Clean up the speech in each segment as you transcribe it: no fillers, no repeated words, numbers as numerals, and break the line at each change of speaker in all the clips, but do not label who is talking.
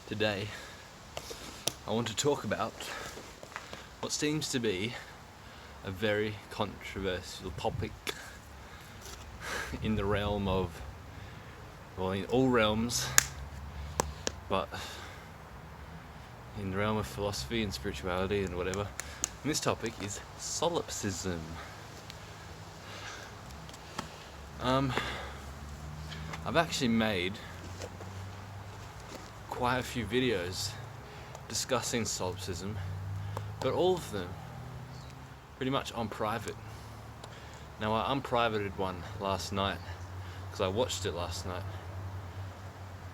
Today, I want to talk about what seems to be a very controversial topic in the realm of, well, in all realms, but in the realm of philosophy and spirituality and whatever. And this topic is solipsism. I've actually made quite a few videos discussing solipsism, but all of them pretty much on private. Now, I unprivated one last night because I watched it last night.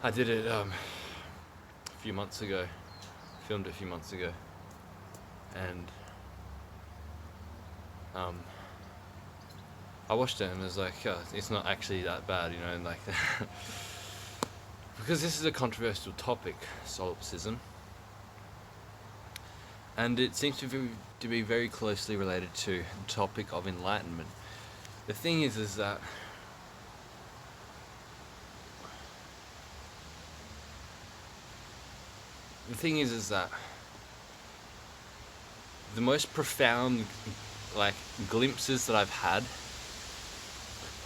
I did it a few months ago, filmed it a few months ago, and I watched it and was like, oh, it's not actually that bad, and like because this is a controversial topic, solipsism, and it seems to be very closely related to the topic of enlightenment. The thing is that the most profound glimpses that I've had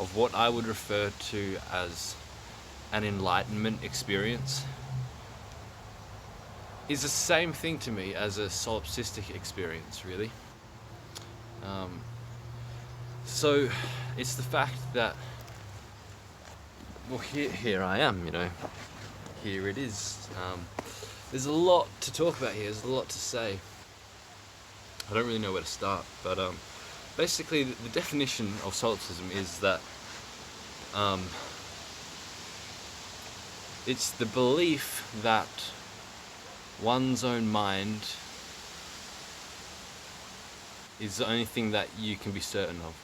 of what I would refer to as an enlightenment experience is the same thing to me as a solipsistic experience, really. So it's the fact that, well, here I am, here it is. There's a lot to talk about here, there's a lot to say. I don't really know where to start, but basically the definition of solipsism is that it's the belief that one's own mind is the only thing that you can be certain of.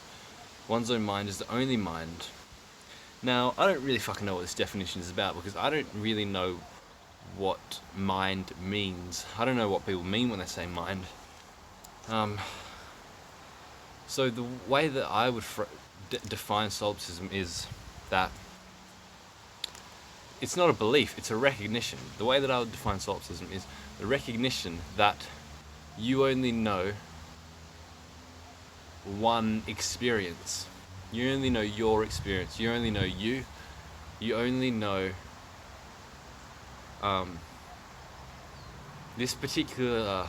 One's own mind is the only mind. Now, I don't really fucking know what this definition is about, because I don't really know what mind means. I don't know what people mean when they say mind. So the way that I would define solipsism is that it's not a belief, it's a recognition. The way that I would define solipsism is the recognition that you only know one experience. You only know your experience. You only know you. You only know this particular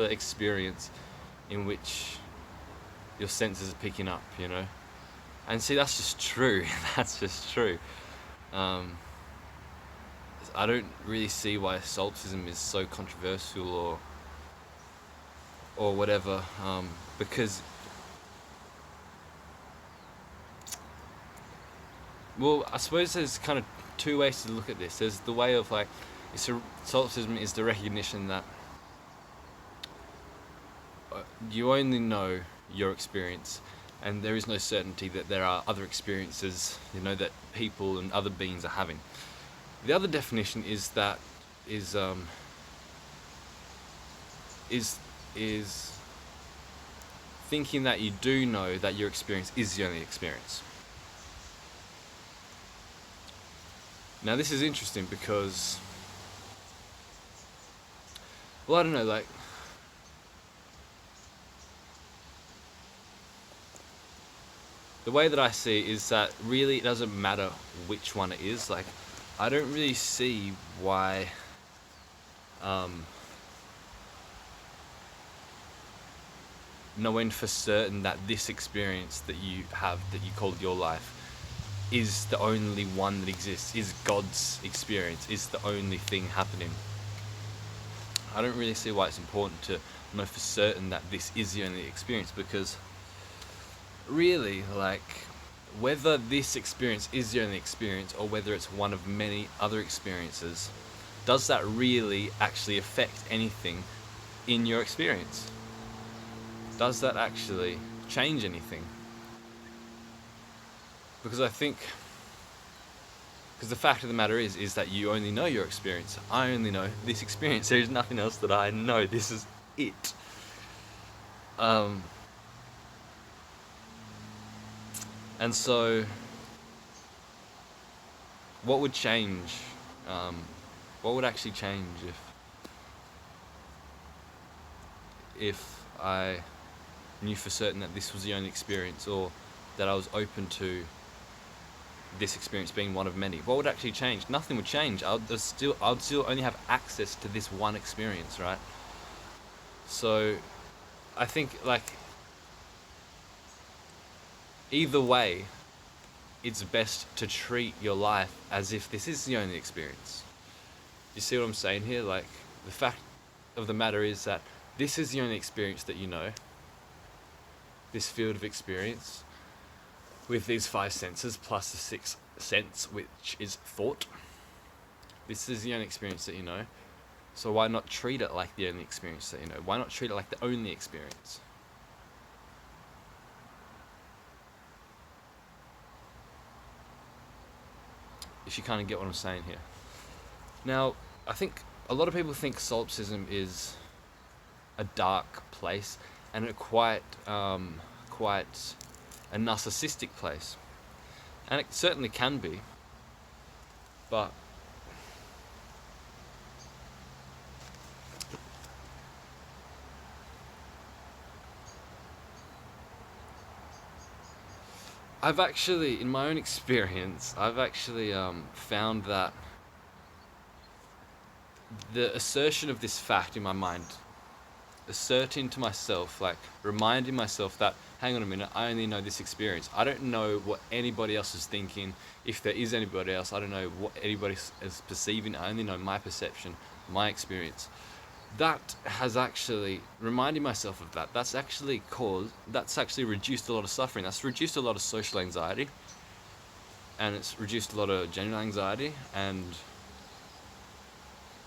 experience in which your senses are picking up, And see, that's just true. That's just true. I don't really see why solipsism is so controversial or whatever, because, well, I suppose there's kind of two ways to look at this. There's the way of solipsism is the recognition that you only know your experience, and there is no certainty that there are other experiences, that people and other beings are having. The other definition is thinking that you do know that your experience is the only experience. Now, this is interesting because, well, I don't know, the way that I see it is that really it doesn't matter which one it is. I don't really see why knowing for certain that this experience that you have, that you call your life, is the only one that exists, is God's experience, is the only thing happening. I don't really see why it's important to know for certain that this is the only experience, because really, whether this experience is the only experience or whether it's one of many other experiences, does that really actually affect anything in your experience? Does that actually change anything? Because the fact of the matter is that you only know your experience. I only know this experience. There is nothing else that I know. This is it. And so, what would change What would actually change if I knew for certain that this was the only experience, or that I was open to this experience being one of many? What would actually change? Nothing would change. I'd still only have access to this one experience, right? So I think, like, either way, it's best to treat your life as if this is the only experience. You see what I'm saying here? Like, the fact of the matter is that this is the only experience that you know, this field of experience, with these five senses plus the sixth sense, which is thought. This is the only experience that you know. So why not treat it like the only experience that you know? Why not treat it like the only experience? If you kind of get what I'm saying here. Now, I think a lot of people think solipsism is a dark place, and quite a narcissistic place. And it certainly can be, but I've actually, in my own experience, I've actually found that the assertion of this fact in my mind, asserting to myself, like reminding myself that, hang on a minute, I only know this experience. I don't know what anybody else is thinking. If there is anybody else, I don't know what anybody is perceiving. I only know my perception, my experience. That has actually, reminding myself of that, that's actually reduced a lot of suffering. That's reduced a lot of social anxiety, and it's reduced a lot of general anxiety and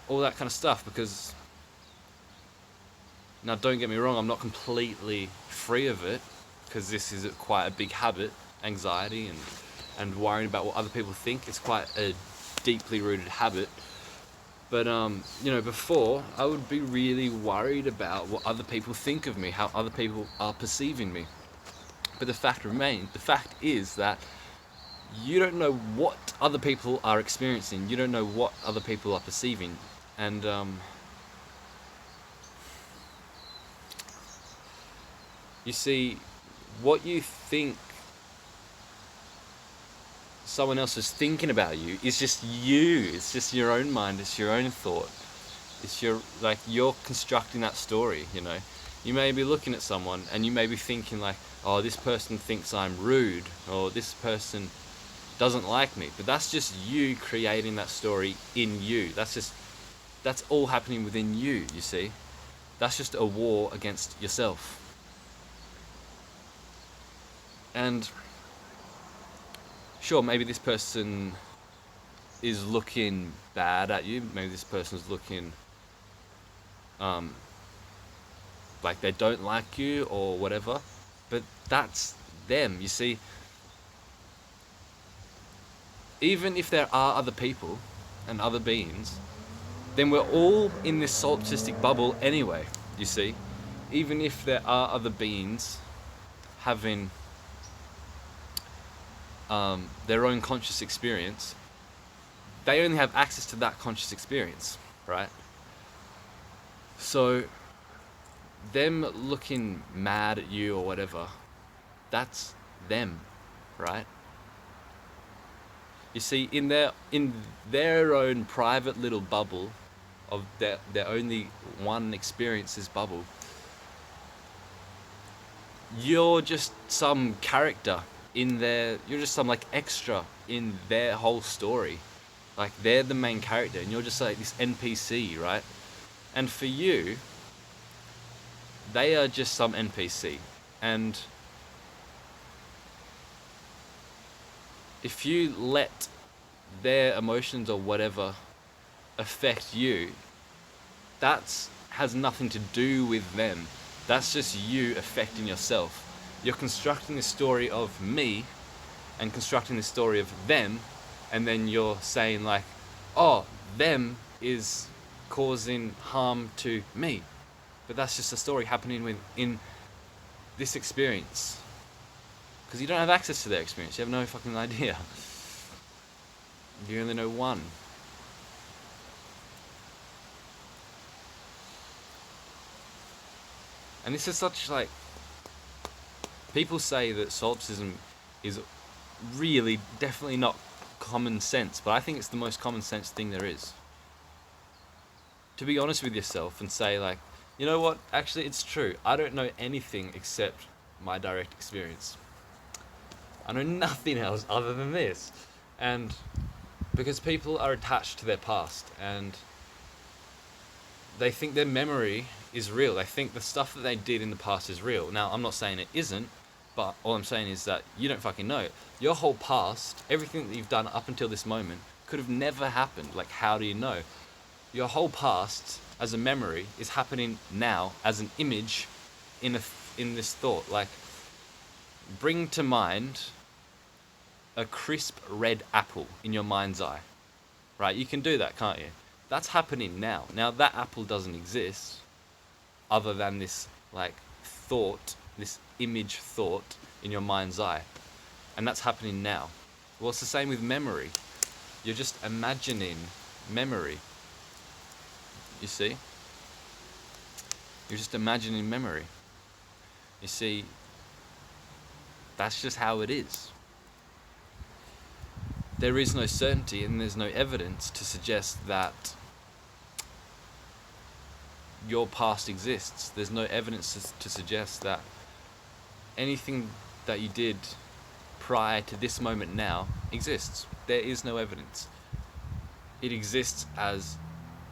all that kind of stuff. Because, now don't get me wrong, I'm not completely free of it, because this is quite a big habit, anxiety and worrying about what other people think. It's quite a deeply rooted habit. But, before, I would be really worried about what other people think of me, how other people are perceiving me. But the fact is that you don't know what other people are experiencing. You don't know what other people are perceiving. And, you see, what you think someone else is thinking about you is just you. It's just your own mind. It's your own thought. It's you're constructing that story, you know. You may be looking at someone and you may be thinking like, oh, this person thinks I'm rude, or this person doesn't like me. But that's just you creating that story in you. That's all happening within you, you see. That's just a war against yourself. And sure, maybe this person is looking bad at you. Maybe this person's looking like they don't like you or whatever. But that's them, you see. Even if there are other people and other beings, then we're all in this solipsistic bubble anyway, you see. Even if there are other beings having their own conscious experience, they only have access to that conscious experience, right? So them looking mad at you or whatever, that's them, right? You see, in their own private little bubble of their only one experience's bubble, you're just some character you're just some like extra in their whole story. Like, they're the main character and you're just like this NPC, right? And for you, they are just some NPC. And if you let their emotions or whatever affect you, that has nothing to do with them. That's just you affecting yourself. You're constructing the story of me and constructing the story of them, and then you're saying like, oh, them is causing harm to me. But that's just a story happening within this experience. Because you don't have access to their experience. You have no fucking idea. You only know one. And this is such like, people say that solipsism is really definitely not common sense, but I think it's the most common sense thing there is. To be honest with yourself and say like, you know what, actually it's true. I don't know anything except my direct experience. I know nothing else other than this. And because people are attached to their past and they think their memory is real. They think the stuff that they did in the past is real. Now, I'm not saying it isn't, but all I'm saying is that you don't fucking know. Your whole past, everything that you've done up until this moment, could have never happened. Like, how do you know? Your whole past, as a memory, is happening now as an image in this thought. Like, bring to mind a crisp red apple in your mind's eye. Right? You can do that, can't you? That's happening now. Now, that apple doesn't exist other than this, like, thought, this image thought in your mind's eye. And that's happening now. Well, it's the same with memory. You're just imagining memory. You see? You're just imagining memory. You see, that's just how it is. There is no certainty and there's no evidence to suggest that your past exists. There's no evidence to suggest that anything that you did prior to this moment now exists. There is no evidence. It exists as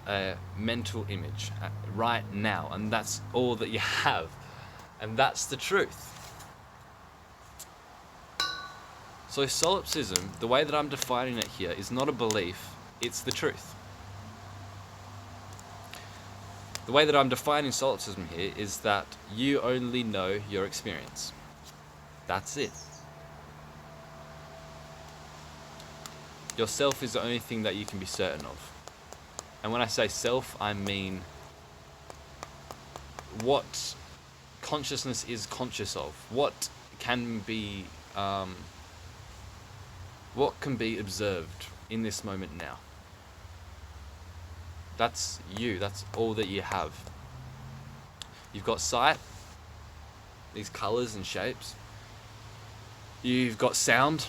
a mental image right now, and that's all that you have. And that's the truth. So solipsism, the way that I'm defining it here, is not a belief, it's the truth. The way that I'm defining solipsism here is that you only know your experience. That's it. Yourself is the only thing that you can be certain of. And when I say self, I mean what consciousness is conscious of. What can be observed in this moment now. That's you. That's all that you have. You've got sight, these colors and shapes. You've got sound.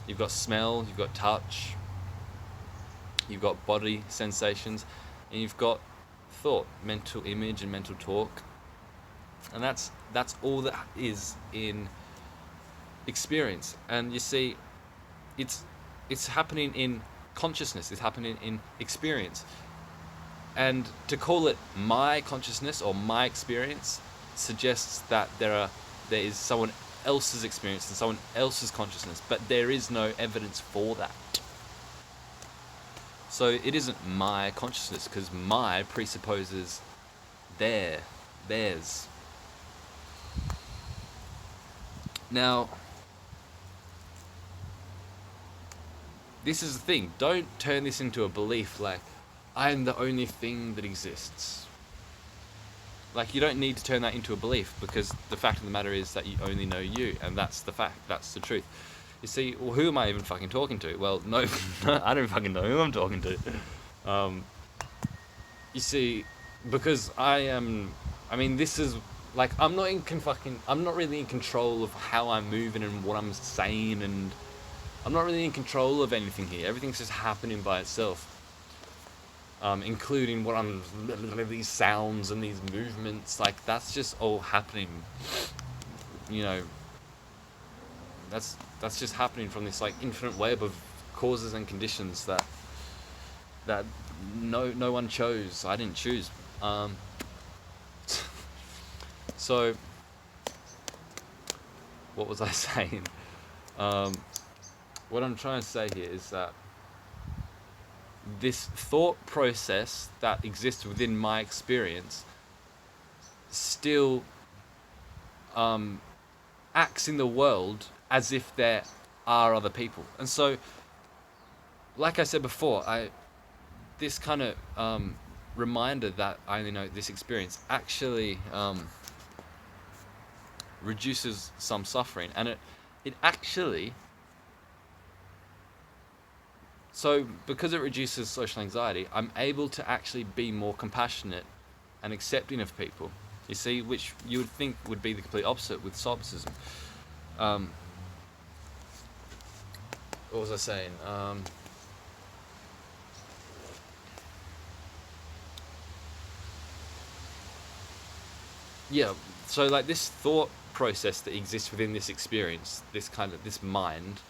You've got smell. You've got touch. You've got body sensations. And you've got thought, mental image and mental talk. And that's all that is in experience. And you see, it's happening in consciousness, it's happening in experience. And to call it my consciousness or my experience suggests that there is someone else's experience and someone else's consciousness, but there is no evidence for that. So it isn't my consciousness, because my presupposes theirs. Now, this is the thing. Don't turn this into a belief like, I am the only thing that exists. Like, you don't need to turn that into a belief, because the fact of the matter is that you only know you, and that's the fact, that's the truth. You see, well, who am I even fucking talking to? Well, no, I don't fucking know who I'm talking to. You see, because this is, like, I'm not really in control of how I'm moving and what I'm saying, and I'm not really in control of anything here. Everything's just happening by itself. Including these sounds and these movements, like, that's just all happening, you know, that's just happening from this, like, infinite web of causes and conditions that no one chose. I didn't choose. So, what was I saying? What I'm trying to say here is that this thought process that exists within my experience still acts in the world as if there are other people. And so, like I said before, this kind of reminder that I only know this experience actually reduces some suffering, and it actually. So, because it reduces social anxiety, I'm able to actually be more compassionate and accepting of people. You see, which you would think would be the complete opposite with solipsism. What was I saying? Yeah, so like this thought process that exists within this experience, this mind,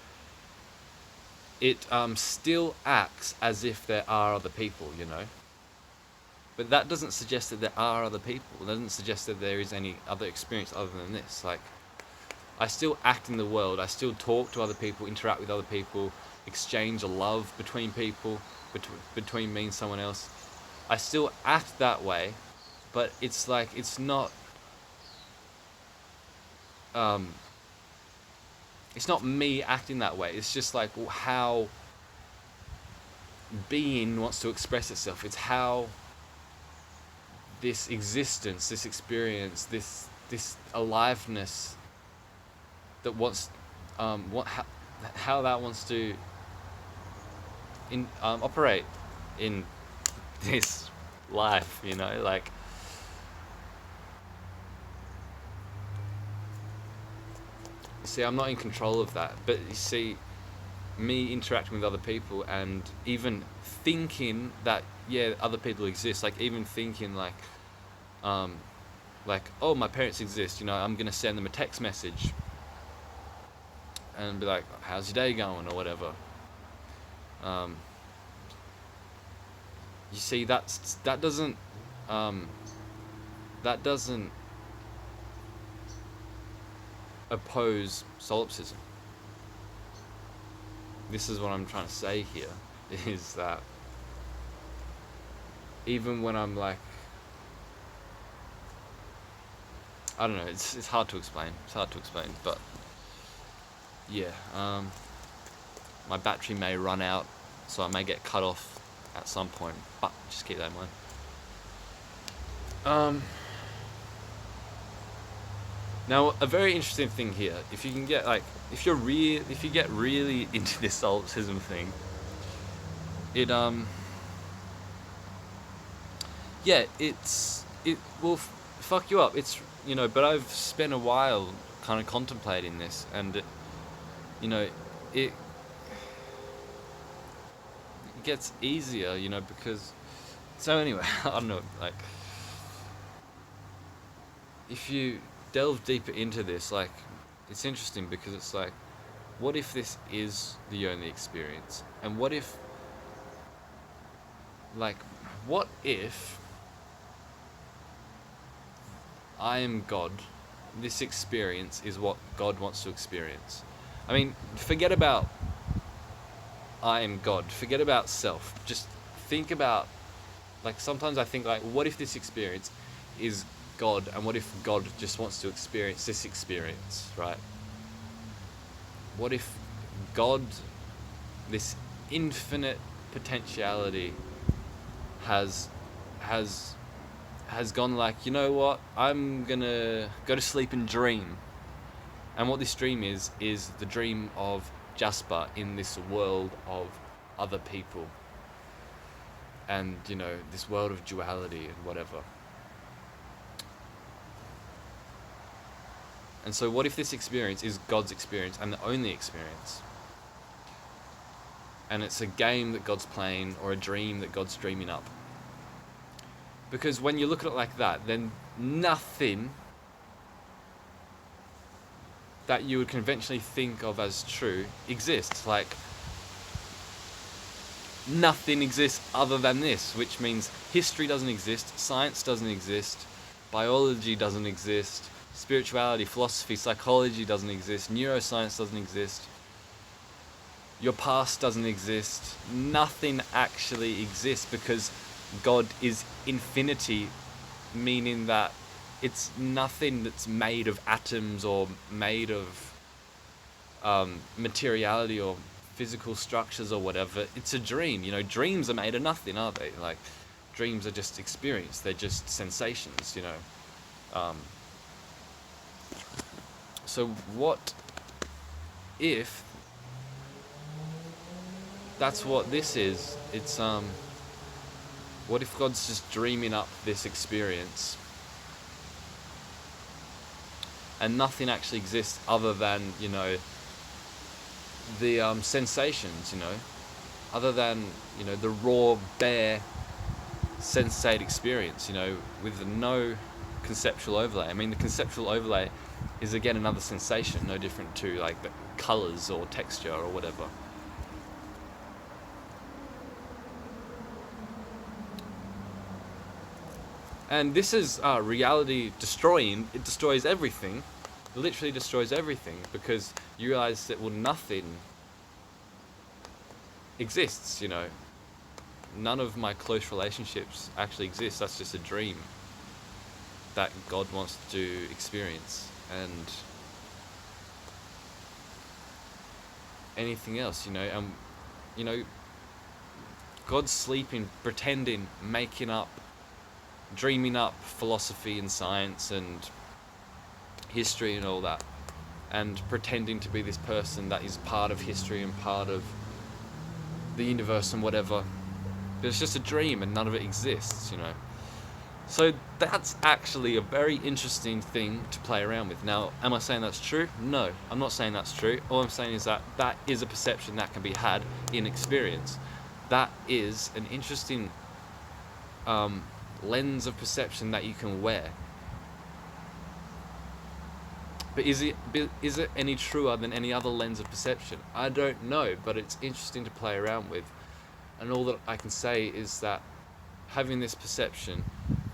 it still acts as if there are other people, you know. But that doesn't suggest that there are other people. It doesn't suggest that there is any other experience other than this. Like, I still act in the world. I still talk to other people, interact with other people, exchange love between people, between me and someone else. I still act that way, but it's like it's not me acting that way. It's just like how being wants to express itself. It's how this existence, this experience, this aliveness that wants, how that wants to operate in this life, you know, like. See, I'm not in control of that, but you see, me interacting with other people and even thinking that, yeah, other people exist, like even thinking like, oh, my parents exist, you know, I'm gonna send them a text message and be like, how's your day going, or whatever. You see, that doesn't oppose solipsism. This is what I'm trying to say here, is that even when I'm like, I don't know, it's hard to explain. But yeah, my battery may run out, so I may get cut off at some point, but just keep that in mind. Now, a very interesting thing here, if you can get like, if you get really into this solipsism thing, it yeah, it will fuck you up. It's, you know, but I've spent a while kind of contemplating this, and you know, it gets easier, you know, because, so anyway, I don't know, like, if you delve deeper into this, like, it's interesting because it's like, what if this is the only experience? And what if I am God, this experience is what God wants to experience? I mean, forget about I am God, forget about self, just think about, like, sometimes I think, like, what if this experience is God, and what if God just wants to experience this experience, right? What if God, this infinite potentiality, has gone like, you know what, I'm gonna go to sleep and dream, and what this dream is the dream of Jasper in this world of other people, and, you know, this world of duality and whatever. And so what if this experience is God's experience and the only experience? And it's a game that God's playing, or a dream that God's dreaming up. Because when you look at it like that, then nothing that you would conventionally think of as true exists. Like, nothing exists other than this, which means history doesn't exist, science doesn't exist, biology doesn't exist, spirituality, philosophy, psychology doesn't exist, neuroscience doesn't exist, your past doesn't exist. Nothing actually exists, because God is infinity, meaning that it's nothing that's made of atoms or made of materiality or physical structures or whatever. It's a dream. You know, dreams are made of nothing, aren't they? Like, dreams are just experience. They're just sensations, you know. So what if that's what this is? It's What if God's just dreaming up this experience and nothing actually exists other than, the sensations, other than, the raw, bare, sensate experience, with no conceptual overlay. I mean, the conceptual overlay is again another sensation, no different to like the colors or texture or whatever. And this is reality destroying. It destroys everything. It literally destroys everything, because you realize that, well, nothing exists, None of my close relationships actually exist. That's just a dream that God wants to experience. And anything else, God's sleeping, pretending, making up, dreaming up philosophy and science and history and all that, and pretending to be this person that is part of history and part of the universe and whatever. But it's just a dream and none of it exists, So that's actually a very interesting thing to play around with. Now, am I saying that's true? No, I'm not saying that's true. All I'm saying is that that is a perception that can be had in experience. That is an interesting lens of perception that you can wear. But is it any truer than any other lens of perception? I don't know, but it's interesting to play around with. And all that I can say is that having this perception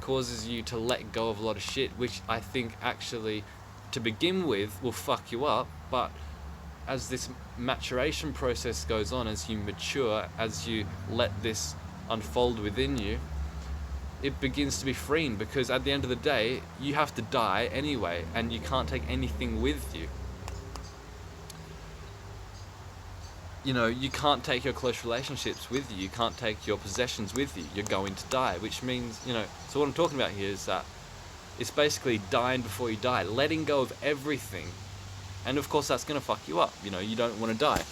causes you to let go of a lot of shit, which I think actually, to begin with, will fuck you up. But as this maturation process goes on, as you mature, as you let this unfold within you, it begins to be freeing, because at the end of the day, you have to die anyway, and you can't take anything with you. You can't take your close relationships with you. You can't take your possessions with you. You're going to die, which means, so what I'm talking about here is that it's basically dying before you die, letting go of everything. And of course, that's going to fuck you up. You don't want to die.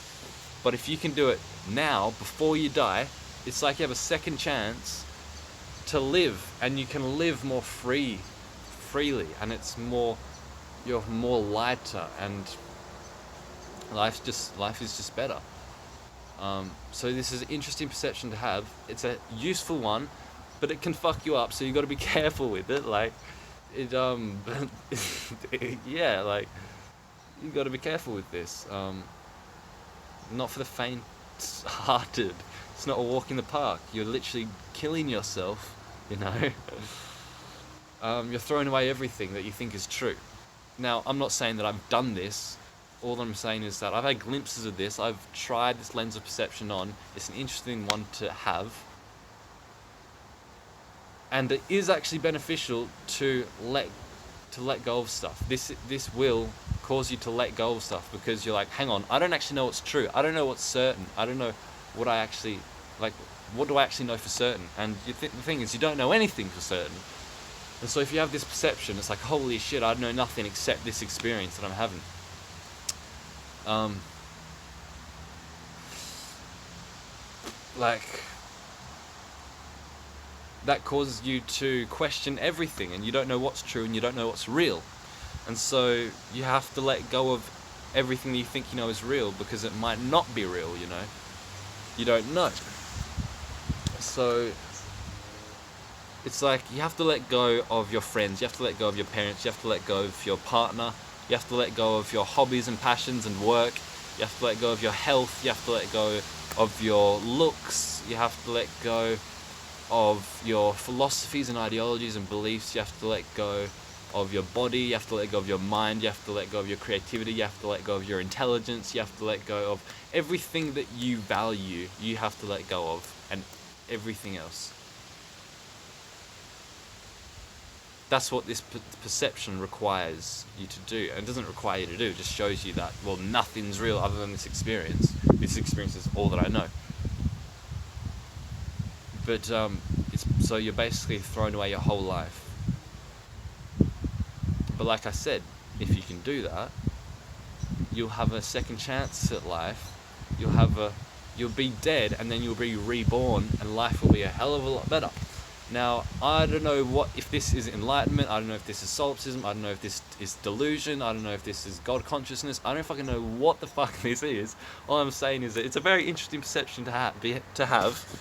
But if you can do it now, before you die, it's like you have a second chance to live, and you can live more freely, and you're more lighter, and life is just better. So this is an interesting perception to have. It's a useful one, but it can fuck you up, so you got to be careful with it. Like it, yeah, like you got to be careful with this. Not for the faint-hearted. It's not a walk in the park. You're literally killing yourself. You're throwing away everything that you think is true. Now, I'm not saying that I've done this. All I'm saying is that I've had glimpses of this. I've tried this lens of perception on. It's an interesting one to have. And it is actually beneficial to let go of stuff. This will cause you to let go of stuff, because you're like, hang on, I don't actually know what's true. I don't know what's certain. I don't know what I actually, what do I actually know for certain? And the thing is, you don't know anything for certain. And so if you have this perception, it's like, holy shit, I know nothing except this experience that I'm having. That causes you to question everything, and you don't know what's true and you don't know what's real. And so you have to let go of everything that you think you know is real, because it might not be real, You don't know. So it's like you have to let go of your friends, you have to let go of your parents, you have to let go of your partner, you have to let go of your hobbies and passions and work, you have to let go of your health, you have to let go of your looks, you have to let go of your philosophies and ideologies and beliefs, you have to let go of your body, you have to let go of your mind, you have to let go of your creativity, you have to let go of your intelligence, you have to let go of everything that you value, you have to let go of, and everything else. That's what this perception requires you to do. And it doesn't require you to do, it just shows you that, well, nothing's real other than this experience. This experience is all that I know. But so you're basically throwing away your whole life. But like I said, if you can do that, you'll have a second chance at life. You'll have You'll be dead, and then you'll be reborn, and life will be a hell of a lot better. Now, I don't know if this is enlightenment, I don't know if this is solipsism, I don't know if this is delusion, I don't know if this is God consciousness, I don't fucking know what the fuck this is. All I'm saying is that it's a very interesting perception to have,